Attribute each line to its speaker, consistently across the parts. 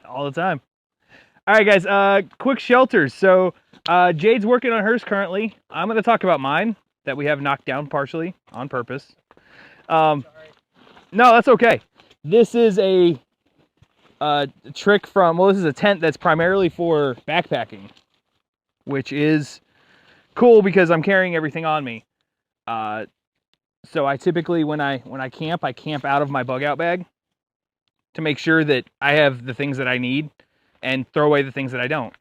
Speaker 1: All the time. All right, guys. Quick shelters. So Jade's working on hers currently. I'm going to talk about mine that we have knocked down partially on purpose. No, that's okay. This is a trick from, well, this is a tent that's primarily for backpacking, which is cool because I'm carrying everything on me. So I typically, when I camp out of my bug out bag to make sure that I have the things that I need and throw away the things that I don't.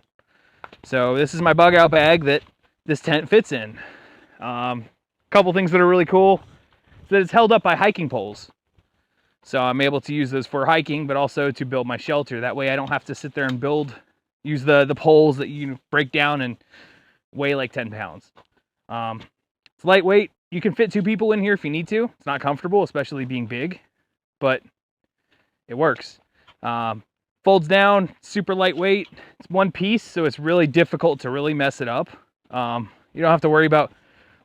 Speaker 1: So this is my bug out bag that this tent fits in. Couple things that are really cool is that it's held up by hiking poles. So I'm able to use those for hiking, but also to build my shelter. That way I don't have to sit there and use the poles that you break down and weigh like 10 pounds. It's lightweight. You can fit 2 people in here if you need to. It's not comfortable, especially being big, but it works. Folds down, super lightweight. It's one piece, so it's really difficult to really mess it up. You don't have to worry about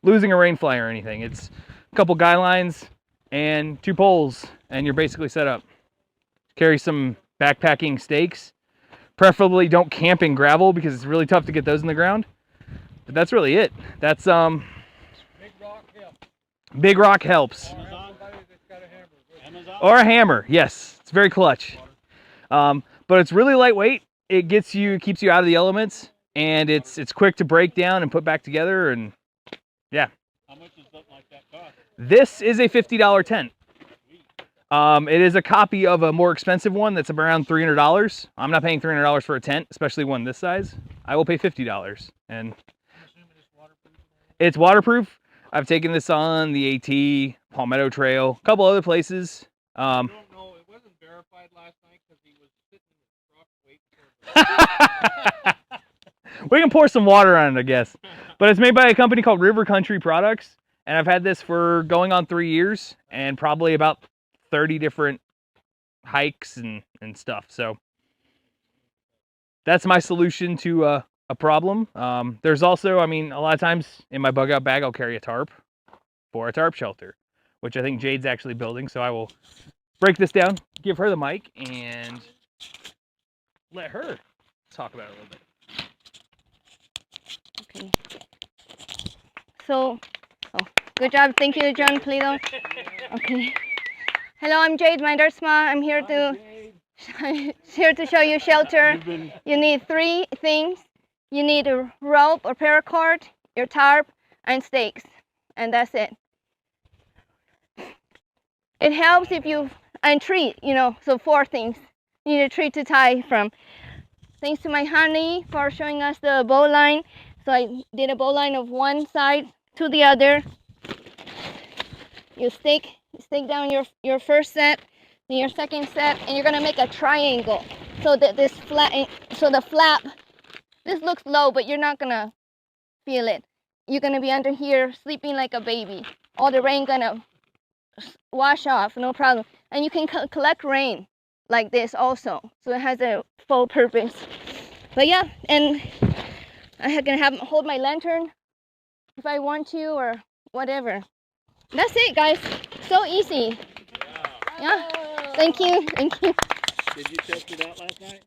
Speaker 1: losing a rain fly or anything. It's a couple guy lines and 2 poles, and you're basically set up. Carry some backpacking stakes. Preferably don't camp in gravel because it's really tough to get those in the ground. But that's really it. That's Big rock helps. Or a hammer, yes. It's very clutch. But it's really lightweight. It keeps you out of the elements, and it's quick to break down and put back together, and yeah.
Speaker 2: How much does something like that cost?
Speaker 1: This is a $50 tent. It is a copy of a more expensive one that's around $300. I'm not paying $300 for a tent, especially one this size. I will pay $50, and it's waterproof. I've taken this on the AT, Palmetto Trail, a couple other places.
Speaker 2: I don't know. It wasn't verified last night because he was sitting in his truck waiting for
Speaker 1: We can pour some water on it, I guess. But it's made by a company called River Country Products, and I've had this for going on 3 years and probably about 30 different hikes and stuff. So that's my solution to a problem. There's also, I mean, a lot of times in my bug out bag, I'll carry a tarp for a tarp shelter, which I think Jade's actually building. So I will break this down, give her the mic, and let her talk about it a little bit.
Speaker 3: Okay. So, good job. Thank you, John Polito. Okay. Hello, I'm Jade Mandersma. I'm here to show you shelter. You need 3 things. You need a rope or paracord, your tarp, and stakes, and that's it. It helps if you, and tree, so 4 things. You need a tree to tie from. Thanks to my honey for showing us the bow line. So I did a bow line of one side to the other. You stake down your first set, then your second set, and you're gonna make a triangle. So that the flap, this looks low, but you're not gonna feel it. You're gonna be under here sleeping like a baby. All the rain gonna wash off, no problem. And you can collect rain like this also. So it has a full purpose. But yeah, and I'm gonna hold my lantern if I want to or whatever. That's it, guys. So easy. Yeah. Thank you.
Speaker 2: Did you test it out last night?